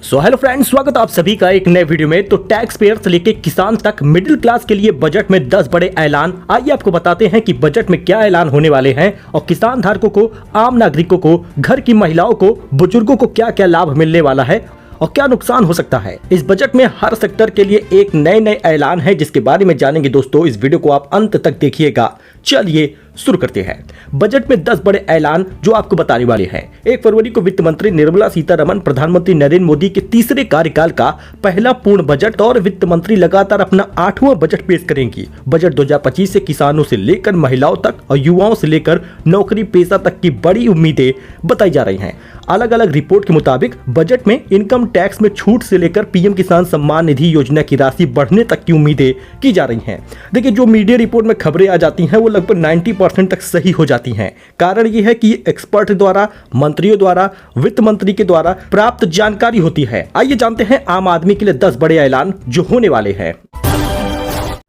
Hello friends, स्वागत आप सभी का एक नए वीडियो में। तो टैक्स पेयर से लेकर किसान तक मिडिल क्लास के लिए बजट में 10 बड़े ऐलान। आइए आपको बताते हैं कि बजट में क्या ऐलान होने वाले हैं और किसान धारकों को, आम नागरिकों को, घर की महिलाओं को, बुजुर्गों को क्या क्या लाभ मिलने वाला है और क्या नुकसान हो सकता है। इस बजट में हर सेक्टर के लिए एक नए ऐलान है जिसके बारे में जानेंगे। दोस्तों, इस वीडियो को आप अंत तक देखिएगा। चलिए शुरू करते हैं। बजट में 10 बड़े ऐलान जो आपको बताने वाले हैं। 1 फरवरी को वित्त मंत्री निर्मला सीतारमण प्रधानमंत्री नरेंद्र मोदी के तीसरे कार्यकाल का पहला पूर्ण बजट और वित्त मंत्री लगातार अपना 8वां बजट पेश करेंगी। बजट 2025 से किसानों से लेकर महिलाओं तक और युवाओं से लेकर नौकरी पेशा तक की बड़ी उम्मीदें बताई जा रही हैं। अलग अलग रिपोर्ट के मुताबिक बजट में इनकम टैक्स में छूट से लेकर पीएम किसान सम्मान निधि योजना की राशि बढ़ने तक की उम्मीदें की जा रही हैं। देखिए, जो मीडिया रिपोर्ट में खबरें आ जाती हैं वो लगभग 90% तक सही हो जाती हैं। कारण ये है कि एक्सपर्ट द्वारा, मंत्रियों द्वारा, वित्त मंत्री के द्वारा प्राप्त जानकारी होती है। आइए जानते हैं आम आदमी के लिए 10 बड़े ऐलान जो होने वाले हैं।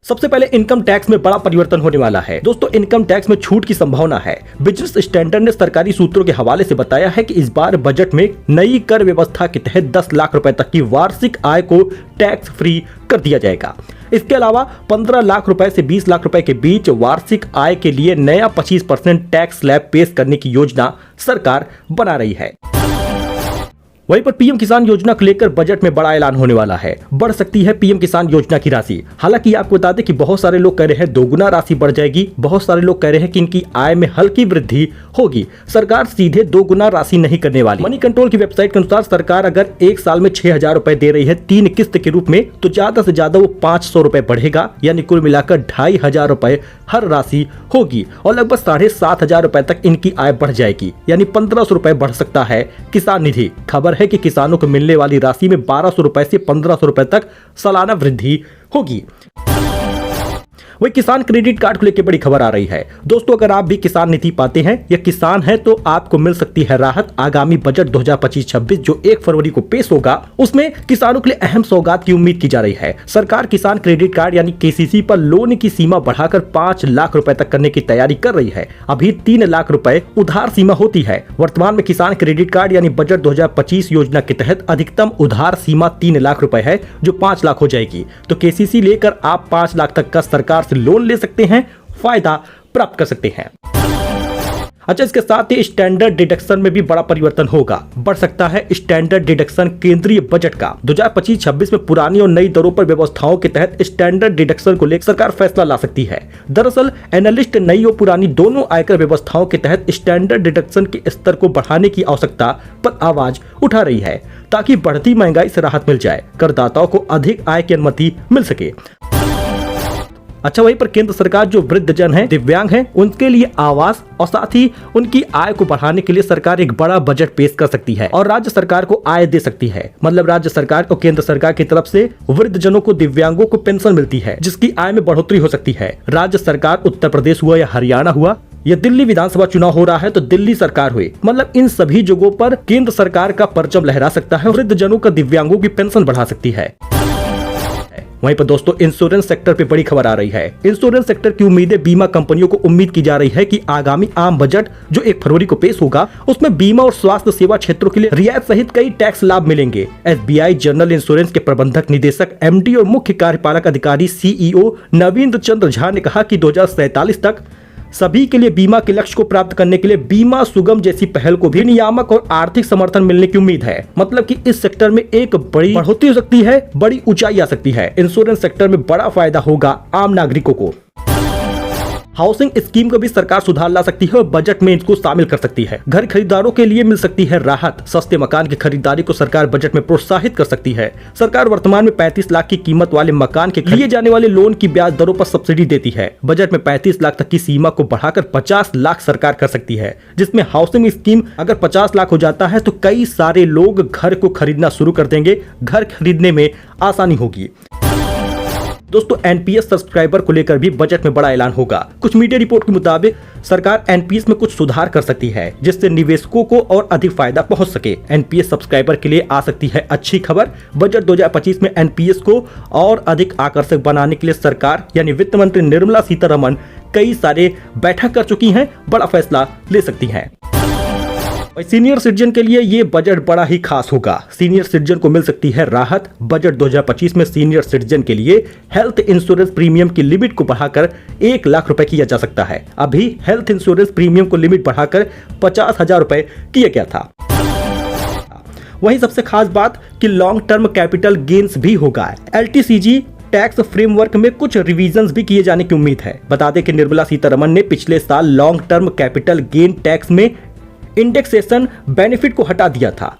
सबसे पहले इनकम टैक्स में बड़ा परिवर्तन होने वाला है। दोस्तों, इनकम टैक्स में छूट की संभावना है। बिजनेस स्टैंडर्ड ने सरकारी सूत्रों के हवाले से बताया है कि इस बार बजट में नई कर व्यवस्था के तहत 10 लाख रुपए तक की वार्षिक आय को टैक्स फ्री कर दिया जाएगा। इसके अलावा 15 लाख रुपए से 20 लाख रुपए के बीच वार्षिक आय के लिए नया 25% टैक्स स्लैब पेश करने की योजना सरकार बना रही है। वहीं पर पीएम किसान योजना को लेकर बजट में बड़ा ऐलान होने वाला है। बढ़ सकती है पीएम किसान योजना की राशि। हालांकि आपको बता दें कि बहुत सारे लोग कह रहे हैं दोगुना राशि बढ़ जाएगी, बहुत सारे लोग कह रहे हैं कि इनकी आय में हल्की वृद्धि होगी। सरकार सीधे दोगुना राशि नहीं करने वाली। मनी कंट्रोल की वेबसाइट के अनुसार सरकार अगर एक साल में 6,000 रुपए दे रही है 3 किस्त के रूप में, तो ज्यादा से ज्यादा वो 500 रुपए बढ़ेगा, यानी कुल मिलाकर 2,500 रुपए हर राशि होगी और लगभग 7,500 रुपए तक इनकी आय बढ़ जाएगी, यानी 1,500 रुपए बढ़ सकता है किसान निधि। खबर है कि किसानों को मिलने वाली राशि में 1,200 रुपए से 1,500 रुपए तक सालाना वृद्धि होगी। वही किसान क्रेडिट कार्ड को लेकर बड़ी खबर आ रही है। दोस्तों, अगर आप भी किसान निधि पाते हैं या किसान हैं तो आपको मिल सकती है राहत। आगामी बजट 2025-26 जो 1 फरवरी को पेश होगा, उसमें किसानों के लिए अहम सौगात की उम्मीद की जा रही है। सरकार किसान क्रेडिट कार्ड यानी केसीसी पर लोन की सीमा बढ़ाकर 5 लाख रुपए तक करने की तैयारी कर रही है। अभी 3 लाख रुपए उधार सीमा होती है। वर्तमान में किसान क्रेडिट कार्ड यानी बजट 2025 योजना के तहत अधिकतम उधार सीमा 3 लाख रुपए है, जो 5 लाख हो जाएगी। तो केसीसी लेकर आप 5 लाख तक का सरकार से लोन ले सकते हैं, फायदा प्राप्त कर सकते हैं। अच्छा, इसके साथ ही स्टैंडर्ड डिडक्शन में भी बड़ा परिवर्तन होगा। बढ़ सकता है स्टैंडर्ड डिडक्शन केंद्रीय बजट का। 2025-26 में पुरानी और नई दरों पर व्यवस्थाओं के तहत स्टैंडर्ड डिडक्शन को लेकर सरकार फैसला ला सकती है। दरअसल एनालिस्ट नई और पुरानी दोनों आयकर व्यवस्थाओं के तहत स्टैंडर्ड डिडक्शन के स्तर को बढ़ाने की आवश्यकता पर आवाज उठा रही है, ताकि बढ़ती महंगाई से राहत मिल जाए, करदाताओं को अधिक आय की अनुमति मिल सके। अच्छा, वहीं पर केंद्र सरकार जो वृद्धजन है, दिव्यांग हैं, उनके लिए आवास और साथ ही उनकी आय को बढ़ाने के लिए सरकार एक बड़ा बजट पेश कर सकती है और राज्य सरकार को आय दे सकती है। मतलब राज्य सरकार और केंद्र सरकार की तरफ से वृद्धजनों को, दिव्यांगों को पेंशन मिलती है, जिसकी आय में बढ़ोतरी हो सकती है। राज्य सरकार उत्तर प्रदेश हुआ या हरियाणा हुआ या दिल्ली विधानसभा चुनाव हो रहा है तो दिल्ली सरकार हुई, मतलब इन सभी जगहों पर केंद्र सरकार का परचम लहरा सकता है, वृद्धजनों का, दिव्यांगों की पेंशन बढ़ा सकती है। वहीं पर दोस्तों, इंश्योरेंस सेक्टर पे बड़ी खबर आ रही है। इंश्योरेंस सेक्टर की उम्मीदें, बीमा कंपनियों को उम्मीद की जा रही है कि आगामी आम बजट जो 1 फरवरी को पेश होगा, उसमें बीमा और स्वास्थ्य सेवा क्षेत्रों के लिए रियायत सहित कई टैक्स लाभ मिलेंगे। एसबीआई जनरल इंश्योरेंस के प्रबंधक निदेशक, एमडी और मुख्य कार्यपालक अधिकारी सीईओ नवीन चंद्र झा ने कहा कि 2047 तक सभी के लिए बीमा के लक्ष्य को प्राप्त करने के लिए बीमा सुगम जैसी पहल को भी नियामक और आर्थिक समर्थन मिलने की उम्मीद है। मतलब कि इस सेक्टर में एक बड़ी बढ़ोतरी हो सकती है, बड़ी ऊंचाई आ सकती है। इंश्योरेंस सेक्टर में बड़ा फायदा होगा आम नागरिकों को। हाउसिंग स्कीम को भी सरकार सुधार ला सकती है और बजट में इसको शामिल कर सकती है। घर खरीदारों के लिए मिल सकती है राहत। सस्ते मकान की खरीदारी को सरकार बजट में प्रोत्साहित कर सकती है। सरकार वर्तमान में 35 लाख की कीमत वाले मकान के लिए जाने वाले लोन की ब्याज दरों पर सब्सिडी देती है। बजट में 35 लाख तक की सीमा को बढ़ाकर 50 लाख सरकार कर सकती है, जिसमें हाउसिंग स्कीम अगर 50 लाख हो जाता है तो कई सारे लोग घर को खरीदना शुरू कर देंगे। घर खरीदने में आसानी होगी। दोस्तों, एनपीएस सब्सक्राइबर को लेकर भी बजट में बड़ा ऐलान होगा। कुछ मीडिया रिपोर्ट के मुताबिक सरकार एनपीएस में कुछ सुधार कर सकती है, जिससे निवेशकों को और अधिक फायदा पहुंच सके। एनपीएस सब्सक्राइबर के लिए आ सकती है अच्छी खबर। बजट 2025 में एनपीएस को और अधिक आकर्षक बनाने के लिए सरकार यानी वित्त मंत्री निर्मला सीतारमण कई सारे बैठक कर चुकी हैं, बड़ा फैसला ले सकती हैं। सीनियर सिटीजन के लिए ये बजट बड़ा ही खास होगा। सीनियर सिटीजन को मिल सकती है राहत। बजट 2025 में सीनियर सिटीजन के लिए हेल्थ इंश्योरेंस प्रीमियम की लिमिट को बढ़ाकर 1 लाख रुपए किया जा सकता है। अभी हेल्थ इंश्योरेंस प्रीमियम को लिमिट बढ़ाकर 50,000 रुपए किया गया था। वहीं सबसे खास बात कि लॉन्ग टर्म कैपिटल गेन्स भी होगा। LTCG टैक्स फ्रेमवर्क में कुछ रिवीजन्स भी किए जाने की उम्मीद है। बता दें कि निर्मला सीतारमण ने पिछले साल long term capital gain tax में इंडेक्सेशन बेनिफिट को हटा दिया था।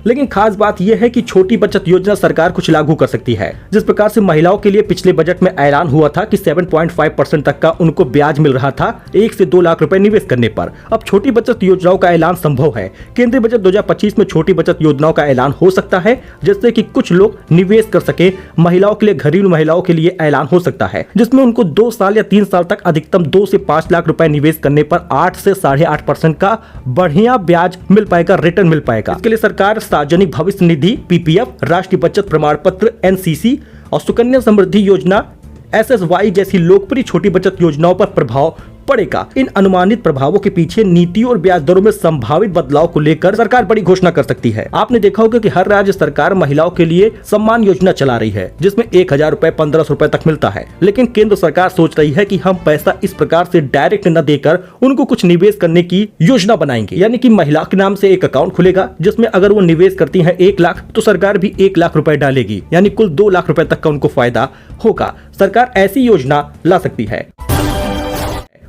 लेकिन खास बात यह है कि छोटी बचत योजना सरकार कुछ लागू कर सकती है। जिस प्रकार से महिलाओं के लिए पिछले बजट में ऐलान हुआ था कि 7.5% तक का उनको ब्याज मिल रहा था 1 से 2 लाख रुपए निवेश करने पर, अब छोटी बचत योजनाओं का ऐलान संभव है। केंद्रीय बजट 2025 में छोटी बचत योजनाओं का ऐलान हो सकता है, जिससे कि कुछ लोग निवेश कर सके। महिलाओं के लिए, घरेलू महिलाओं के लिए ऐलान हो सकता है, जिसमें उनको 2 साल या 3 साल तक अधिकतम 2 से 5 लाख रुपए निवेश करने पर 8 से 8.5% का बढ़िया ब्याज मिल पाएगा, रिटर्न मिल पाएगा। इसके लिए सरकार सार्वजनिक भविष्य निधि PPF, राष्ट्रीय बचत प्रमाण पत्र NCC और सुकन्या समृद्धि योजना SSY जैसी लोकप्रिय छोटी बचत योजनाओं पर प्रभाव पड़ेगा। इन अनुमानित प्रभावों के पीछे नीतियों और ब्याज दरों में संभावित बदलाव को लेकर सरकार बड़ी घोषणा कर सकती है। आपने देखा होगा कि हर राज्य सरकार महिलाओं के लिए सम्मान योजना चला रही है, जिसमें 1,000 रुपए 1,500 रुपए तक मिलता है। लेकिन केंद्र सरकार सोच रही है कि हम पैसा इस प्रकार से डायरेक्ट न देकर उनको कुछ निवेश करने की योजना बनाएंगे। यानी कि महिला के नाम से एक अकाउंट खुलेगा, जिसमें अगर वो निवेश करती है 1 लाख, तो सरकार भी 1 लाख रुपए डालेगी, यानी कुल 2 लाख रुपए तक का उनको फायदा होगा। सरकार ऐसी योजना ला सकती है।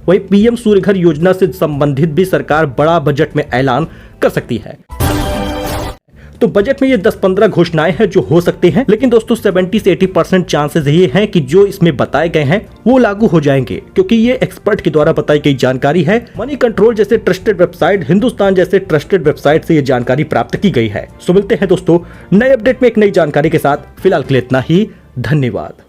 वहीं PM सूर्य घर योजना से संबंधित भी सरकार बड़ा बजट में ऐलान कर सकती है। तो बजट में ये 10-15 घोषणाएं हैं जो हो सकते हैं, लेकिन दोस्तों 70 से 80% चांसेस ये हैं कि जो इसमें बताए गए हैं वो लागू हो जाएंगे, क्योंकि ये एक्सपर्ट के द्वारा बताई गई जानकारी है। मनी कंट्रोल जैसे ट्रस्टेड वेबसाइट, हिंदुस्तान जैसे ट्रस्टेड वेबसाइट से ये जानकारी प्राप्त की गई है। सो मिलते हैं दोस्तों नए अपडेट में एक नई जानकारी के साथ। फिलहाल के लिए इतना ही। धन्यवाद।